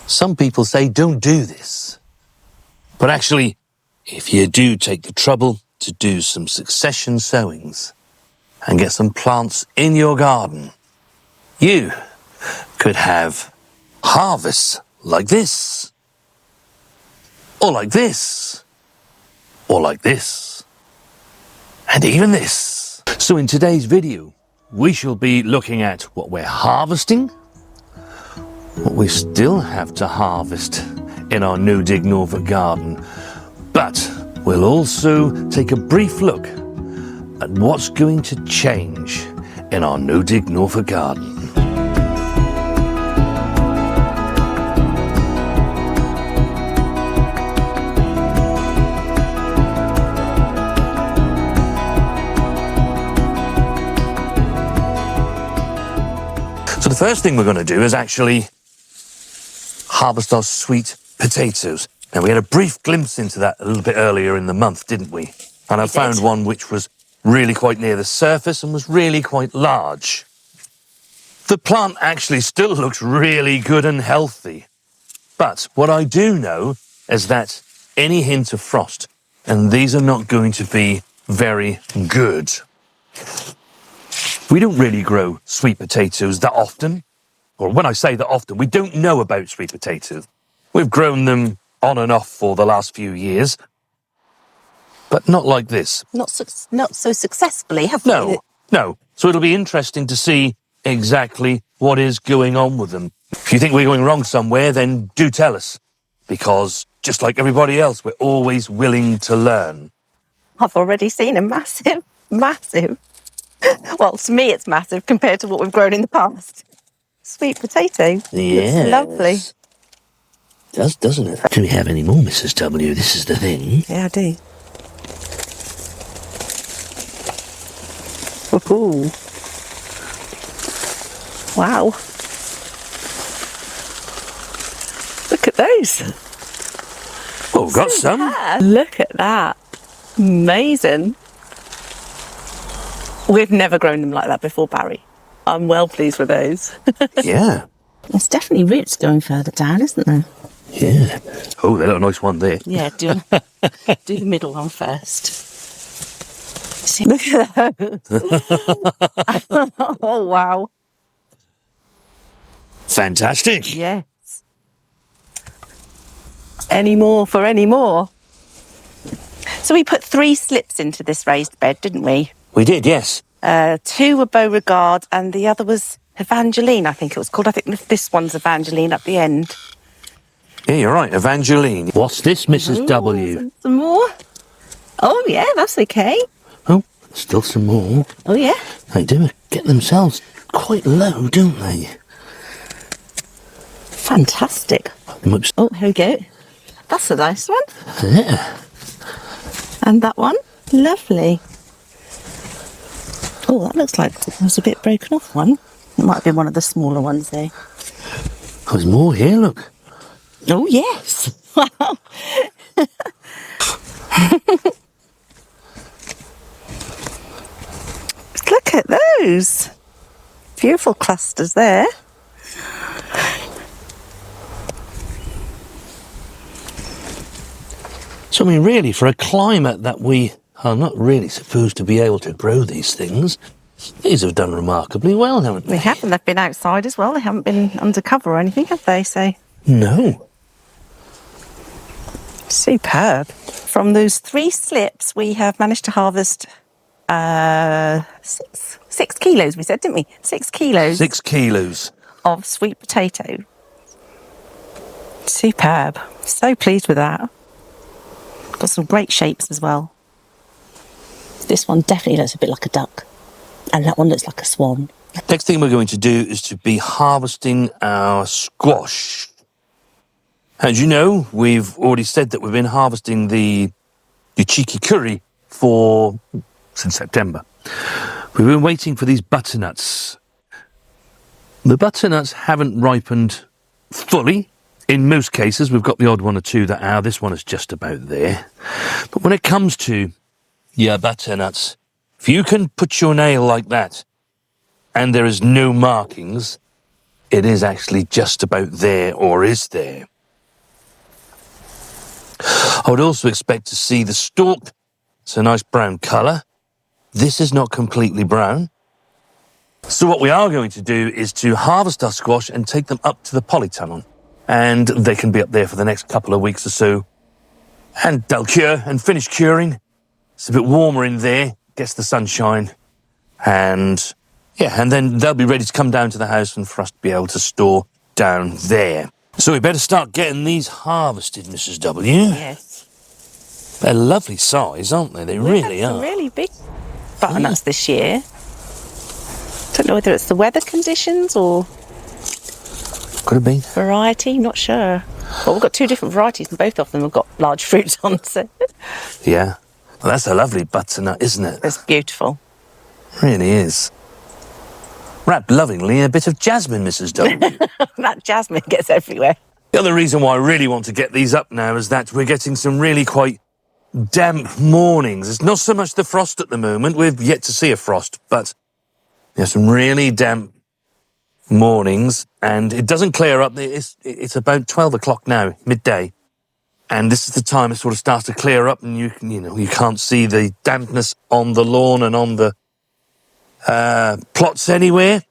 Some people say don't do this. But actually, if you do take the trouble to do some succession sowings and get some plants in your garden, you could have harvests like this, or like this, or like this, and even this. So in today's video, we shall be looking at what we're harvesting, what we still have to harvest in our No Dig Norfolk garden, but we'll also take a brief look at what's going to change in our No Dig Norfolk garden. So the first thing we're going to do is actually harvest our sweet potatoes. Now, we had a brief glimpse into that a little bit earlier in the month, didn't we? And I found one which was really quite near the surface and was really quite large. The plant actually still looks really good and healthy. But what I do know is that any hint of frost, and these are not going to be very good. We don't really grow sweet potatoes that often. Or when I say that often, we don't know about sweet potatoes. We've grown them on and off for the last few years, but not like this. Not so successfully, have we? No. So it'll be interesting to see exactly what is going on with them. If you think we're going wrong somewhere, then do tell us, because just like everybody else, we're always willing to learn. I've already seen a massive. Well, to me, it's massive compared to what we've grown in the past. Sweet potato. Yes. It's lovely. Does, doesn't it? Do we have any more, Mrs. W? This is the thing. Yeah, I do. Ooh. Wow. Look at those. Well, we've got some. Look at that. Amazing. We've never grown them like that before, Barry. I'm well pleased with those. Yeah. There's definitely roots going further down, isn't there? Yeah. Oh, there's a nice one there. Yeah, do the middle one first. See, look at those. Oh, wow. Fantastic. Yes. Any more for any more? So we put 3 slips into this raised bed, didn't we? We did, yes. 2 were Beauregard and the other was Evangeline, I think it was called. I think this one's Evangeline at the end. Yeah, you're right, Evangeline. What's this, Mrs. W? Some more? Oh, yeah, that's okay. Oh, still some more. Oh, yeah. They do get themselves quite low, don't they? Fantastic. Oh, here we go. That's a nice one. Yeah. And that one? Lovely. Oh, that looks like there's a bit broken off one. It might have been one of the smaller ones there. There's more here, look. Oh, yes. Wow. Look at those. Beautiful clusters there. So, I mean, really, for a climate that we are not really supposed to be able to grow these things, these have done remarkably well, haven't they? They haven't. They've been outside as well. They haven't been under cover or anything, have they? So no. Superb. From those 3 slips, we have managed to harvest 6 kilos, we said, didn't we? 6 kilos. 6 kilos. Of sweet potato. Superb. So pleased with that. Got some great shapes as well. This one definitely looks a bit like a duck. And that one looks like a swan. Next thing we're going to do is to be harvesting our squash. As you know, we've already said that we've been harvesting the cheeky curry since September. We've been waiting for these butternuts. The butternuts haven't ripened fully. In most cases, we've got the odd one or two that are. This one is just about there. But when it comes to your butternuts, if you can put your nail like that and there is no markings, it is actually just about there, or is there. I would also expect to see the stalk. It's a nice brown colour. This is not completely brown. So what we are going to do is to harvest our squash and take them up to the polytunnel. And they can be up there for the next couple of weeks or so. And they'll cure and finish curing. It's a bit warmer in there, gets the sunshine. And yeah, and then they'll be ready to come down to the house and for us to be able to store down there. So we better start getting these harvested, Mrs. W. Yes. They're lovely size, aren't they? They really are. Some really big butternuts this year. Don't know whether it's the weather conditions or Could have been. variety, not sure. Well, we've got two different varieties and both of them have got large fruits on, so Yeah. Well, that's a lovely butternut, isn't it? it's beautiful. Really is. Wrapped lovingly in a bit of jasmine, Mrs. W. That jasmine gets everywhere. The other reason why I really want to get these up now is that we're getting some really quite damp mornings. It's not so much the frost at the moment. We've yet to see a frost, but there's some really damp mornings, and it doesn't clear up. It's about 12 o'clock now, midday, and this is the time it sort of starts to clear up, and you can't see the dampness on the lawn and on the plots anywhere.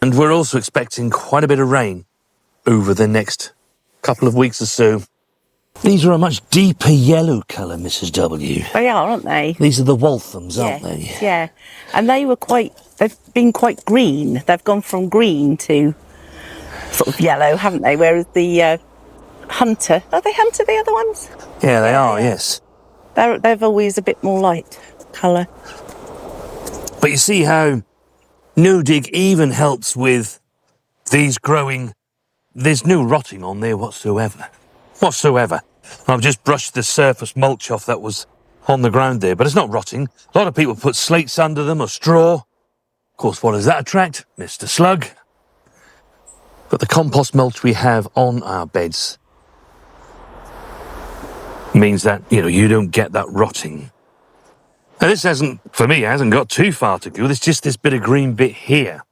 And we're also expecting quite a bit of rain over the next couple of weeks or so. These are a much deeper yellow colour, Mrs. W. They are, aren't they? These are the Walthams, aren't they? Yeah. And they've been quite green. They've gone from green to sort of yellow, haven't they? Whereas the Hunter, are they Hunter, the other ones? Yeah, they are, yes. They're always a bit more light colour. But you see how No Dig even helps with these growing. There's no rotting on there whatsoever. I've just brushed the surface mulch off that was on the ground there, but it's not rotting. A lot of people put slates under them or straw. Of course, what does that attract? Mr. Slug. But the compost mulch we have on our beds means that, you don't get that rotting. Now, this hasn't got too far to go. There's just this bit of green bit here.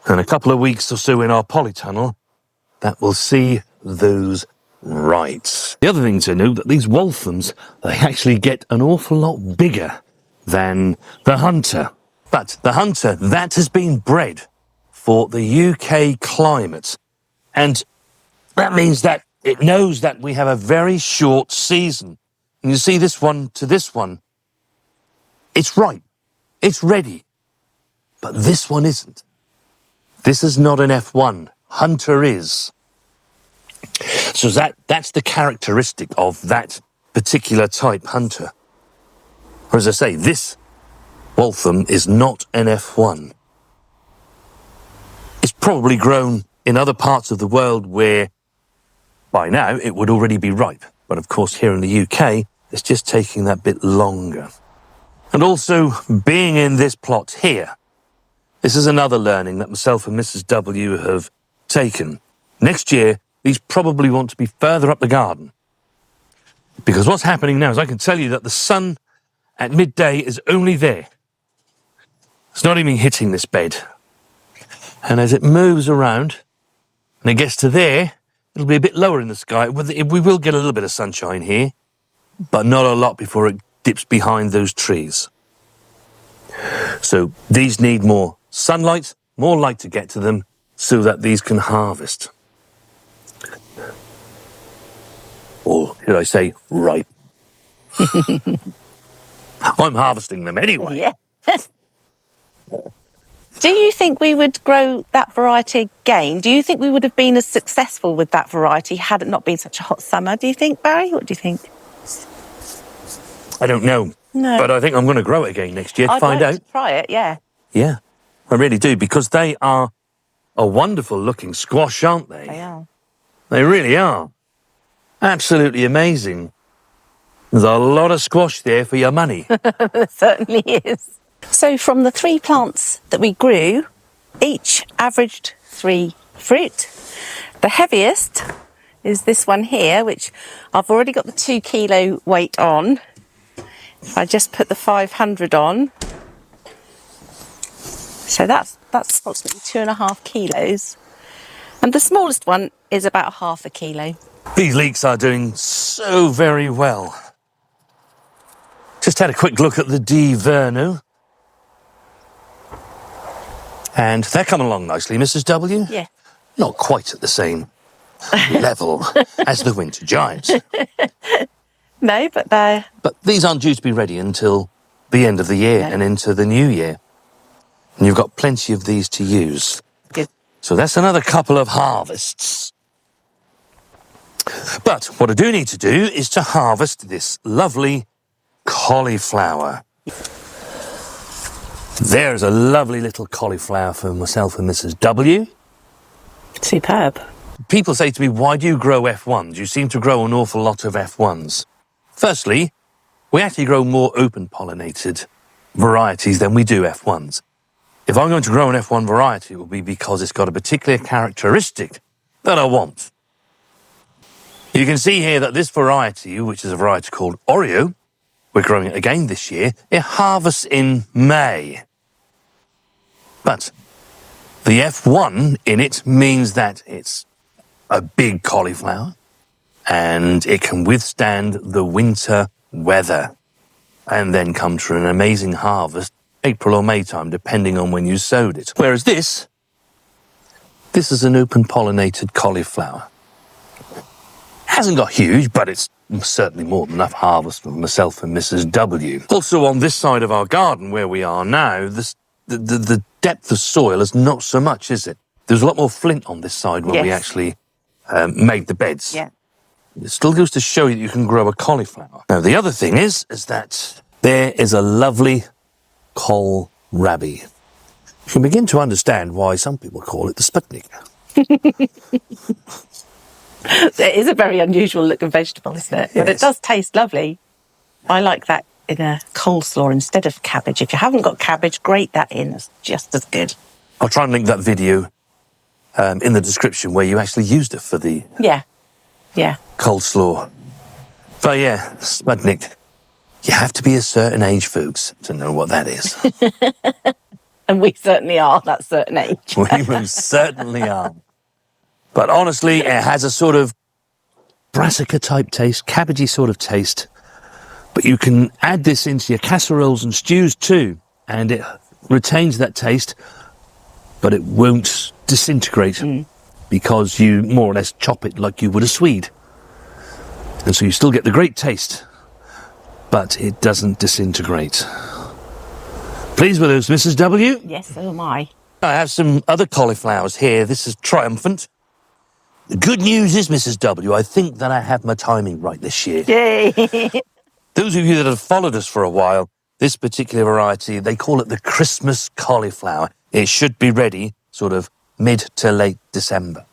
And a couple of weeks or so in our polytunnel, that will see those right. The other thing to note that these Walthams, they actually get an awful lot bigger than the Hunter. But the Hunter, that has been bred for the UK climate. And that means that it knows that we have a very short season. And you see this one to this one, it's ripe, it's ready. But this one isn't. This is not an F1. Hunter is. So that's the characteristic of that particular type Hunter. Or as I say, this Waltham is not an F1. It's probably grown in other parts of the world where by now it would already be ripe. But of course here in the UK, it's just taking that bit longer. And also being in this plot here, this is another learning that myself and Mrs. W have taken. Next year, these probably want to be further up the garden. Because what's happening now is I can tell you that the sun at midday is only there. It's not even hitting this bed. And as it moves around and it gets to there, it'll be a bit lower in the sky. We will get a little bit of sunshine here, but not a lot before it dips behind those trees. So these need more sunlight, more light to get to them so that these can harvest. Or should I say ripe? I'm harvesting them anyway. Yeah. Do you think we would grow that variety again? Do you think we would have been as successful with that variety had it not been such a hot summer? Do you think, Barry? What do you think? I don't know. No. But I think I'm going to grow it again next year to find out. To try it, yeah. Yeah, I really do, because they are a wonderful looking squash, aren't they? They are. They really are. Absolutely amazing. There's a lot of squash there for your money. There certainly is. So from the 3 plants that we grew, each averaged 3 fruit. The heaviest is this one here, which I've already got the 2 kilo weight on. If I just put the 500 on. So that's That's approximately 2.5 kilos. And the smallest one is about 0.5 kilo. These leeks are doing so very well. Just had a quick look at the D. Verno. And they're coming along nicely, Mrs. W. Yeah. Not quite at the same level as the winter giant. No, but they're... But these aren't due to be ready until the end of the year and into the new year. And you've got plenty of these to use. Good. So that's another couple of harvests. But what I do need to do is to harvest this lovely cauliflower. There's a lovely little cauliflower for myself and Mrs. W. Superb. People say to me, why do you grow F1s? You seem to grow an awful lot of F1s. Firstly, we actually grow more open-pollinated varieties than we do F1s. If I'm going to grow an F1 variety, it will be because it's got a particular characteristic that I want. You can see here that this variety, which is a variety called Oreo, we're growing it again this year, it harvests in May. But the F1 in it means that it's a big cauliflower and it can withstand the winter weather and then come to an amazing harvest April or May time, depending on when you sowed it. Whereas this is an open-pollinated cauliflower. Hasn't got huge, but it's certainly more than enough harvest for myself and Mrs. W. Also on this side of our garden where we are now, the depth of soil is not so much, is it? There's a lot more flint on this side when we actually made the beds. Yeah. It still goes to show you that you can grow a cauliflower. Now, the other thing is that there is a lovely kohlrabi. You can begin to understand why some people call it the Sputnik. It is a very unusual looking vegetable, isn't it? Yes. But it does taste lovely. I like that in a coleslaw instead of cabbage. If you haven't got cabbage, grate that in. It's just as good. I'll try and link that video in the description where you actually used it for the coleslaw. But yeah, Sputnik. You have to be a certain age, folks, to know what that is. And we certainly are that certain age. We most certainly are. But honestly, it has a sort of brassica-type taste, cabbagey sort of taste. But you can add this into your casseroles and stews too, and it retains that taste, but it won't disintegrate because you more or less chop it like you would a Swede. And so you still get the great taste, but it doesn't disintegrate. Pleased with those, Mrs. W? Yes, so am I. I have some other cauliflowers here. This is Triumphant. The good news is, Mrs. W, I think that I have my timing right this year. Yay! Those of you that have followed us for a while, this particular variety, they call it the Christmas cauliflower. It should be ready sort of mid to late December.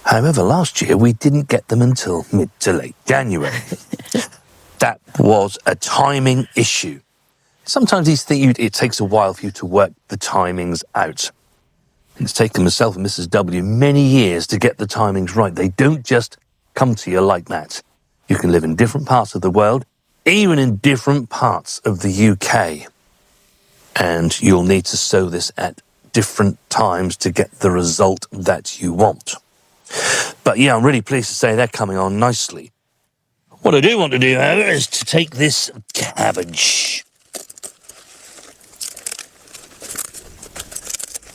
However, last year we didn't get them until mid to late January. That was a timing issue. Sometimes these things, it takes a while for you to work the timings out. It's taken myself and Mrs. W many years to get the timings right. They don't just come to you like that. You can live in different parts of the world, even in different parts of the UK. And you'll need to sow this at different times to get the result that you want. But yeah, I'm really pleased to say they're coming on nicely. What I do want to do, however, is to take this cabbage,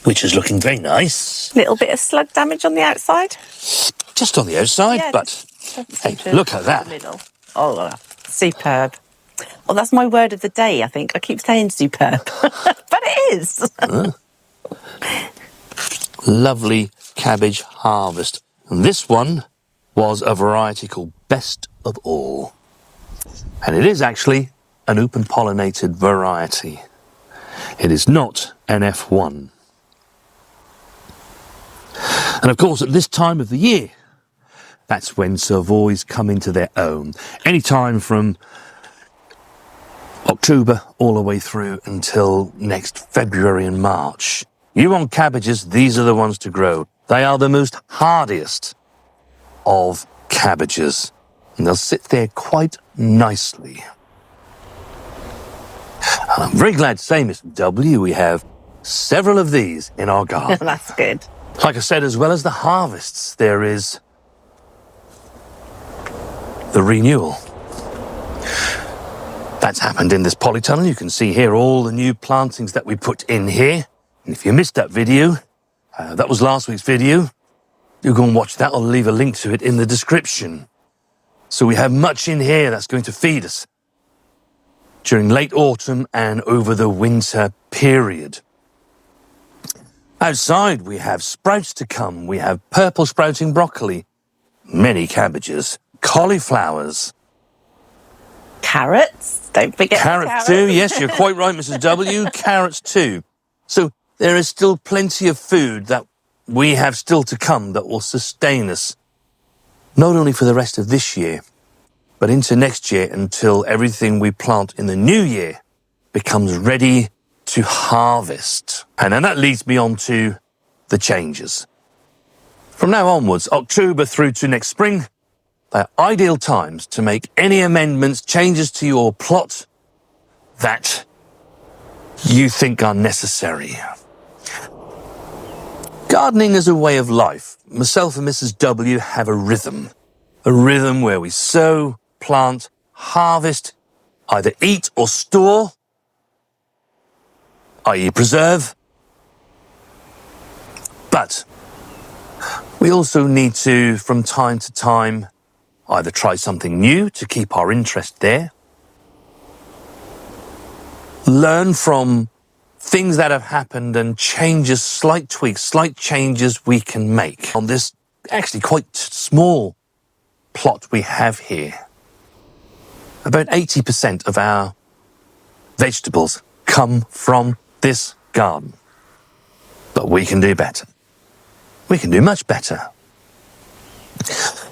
which is looking very nice. Little bit of slug damage on the outside. Just on the outside, Yeah, but hey, look at that. Middle. Oh, superb. Well, that's my word of the day, I think. I keep saying superb, but it is. Lovely cabbage harvest. And this one was a variety called Best of All. And it is actually an open-pollinated variety. It is not an F1. And of course, at this time of the year, that's when Savoys come into their own. Any time from October all the way through until next February and March. You want cabbages, these are the ones to grow. They are the most hardiest of cabbages. And they'll sit there quite nicely. And I'm very glad to say, Mr. W, we have several of these in our garden. That's good. Like I said, as well as the harvests, there is the renewal. That's happened in this polytunnel. You can see here all the new plantings that we put in here. And if you missed that video, that was last week's video. You go and watch that. I'll leave a link to it in the description. So we have much in here that's going to feed us during late autumn and over the winter period. Outside, we have sprouts to come. We have purple sprouting broccoli, many cabbages, cauliflowers. Carrots, don't forget Carrots too, yes, you're quite right, Mrs. W. Carrots too. So there is still plenty of food that we have still to come that will sustain us, not only for the rest of this year, but into next year until everything we plant in the new year becomes ready to harvest. And then that leads me on to the changes. From now onwards, October through to next spring, they're ideal times to make any amendments, changes to your plot that you think are necessary. Gardening is a way of life. Myself and Mrs. W have a rhythm where we sow, plant, harvest, either eat or store, i.e. preserve. But we also need to, from time to time, either try something new to keep our interest there, learn from things that have happened and changes, slight tweaks, slight changes we can make on this actually quite small plot we have here. About 80% of our vegetables come from this garden. But we can do better. We can do much better.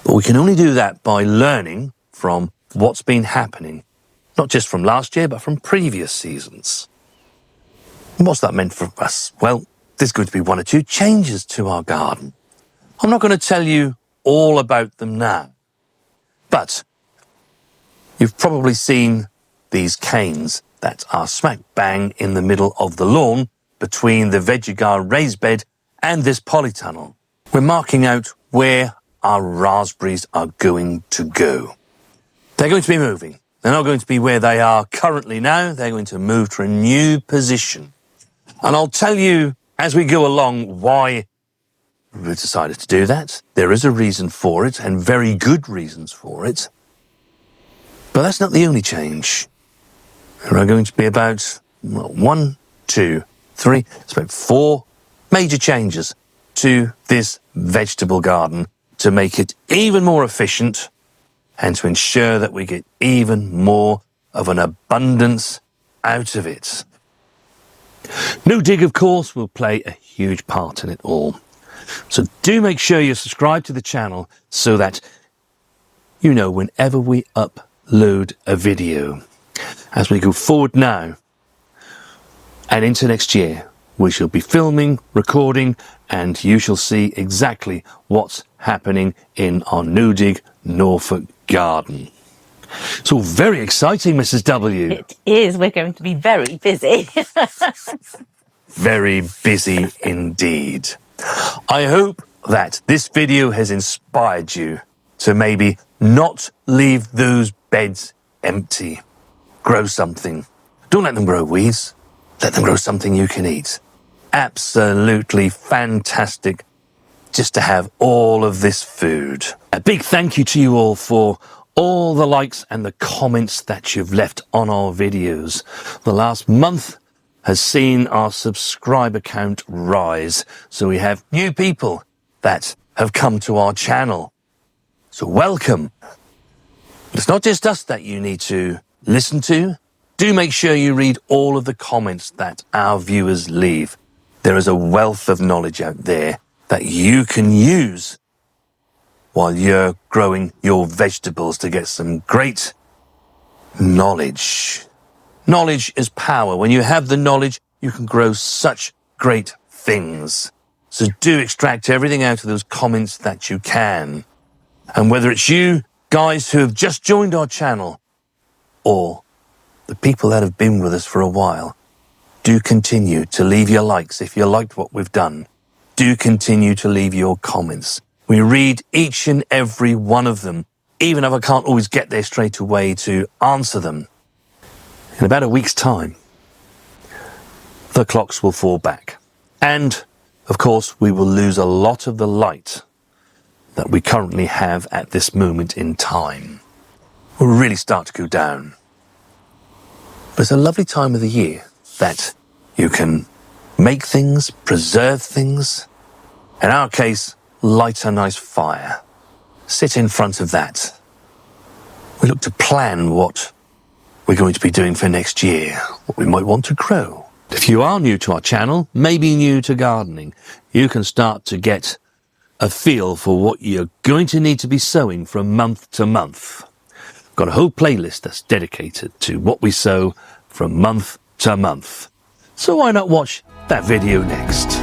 But we can only do that by learning from what's been happening, not just from last year, but from previous seasons. And what's that meant for us? Well, there's going to be one or two changes to our garden. I'm not going to tell you all about them now, but you've probably seen these canes that are smack bang in the middle of the lawn between the Vegegar raised bed and this polytunnel. We're marking out where our raspberries are going to go. They're going to be moving. They're not going to be where they are currently now. They're going to move to a new position. And I'll tell you as we go along why we've decided to do that. There is a reason for it, and very good reasons for it. But that's not the only change. There are going to be about, one, two, three, it's about 4 major changes to this vegetable garden to make it even more efficient and to ensure that we get even more of an abundance out of it. No Dig, of course, will play a huge part in it all. So do make sure you subscribe to the channel so that you know whenever we upload a video. As we go forward now and into next year, we shall be filming, recording, and you shall see exactly what's happening in our No Dig Norfolk Garden. It's all very exciting, Mrs. W. It is. We're going to be very busy. Very busy indeed. I hope that this video has inspired you to maybe not leave those beds empty. Grow something. Don't let them grow weeds. Let them grow something you can eat. Absolutely fantastic just to have all of this food. A big thank you to you all for all the likes and the comments that you've left on our videos. The last month has seen our subscriber count rise. So we have new people that have come to our channel. So welcome. It's not just us that you need to listen to. Do make sure you read all of the comments that our viewers leave. There is a wealth of knowledge out there that you can use while you're growing your vegetables to get some great knowledge. Knowledge is power. When you have the knowledge, you can grow such great things. So do extract everything out of those comments that you can. And whether it's you guys who have just joined our channel or the people that have been with us for a while, do continue to leave your likes if you liked what we've done. Do continue to leave your comments. We read each and every one of them, even if I can't always get there straight away to answer them. In about a week's time, the clocks will fall back. And, of course, we will lose a lot of the light that we currently have at this moment in time. We'll really start to go down. But it's a lovely time of the year that you can make things, preserve things. In our case, light a nice fire. Sit in front of that. We look to plan what we're going to be doing for next year, what we might want to grow. If you are new to our channel, maybe new to gardening, you can start to get a feel for what you're going to need to be sowing from month to month. Got a whole playlist that's dedicated to what we sow from month to month. So why not watch that video next?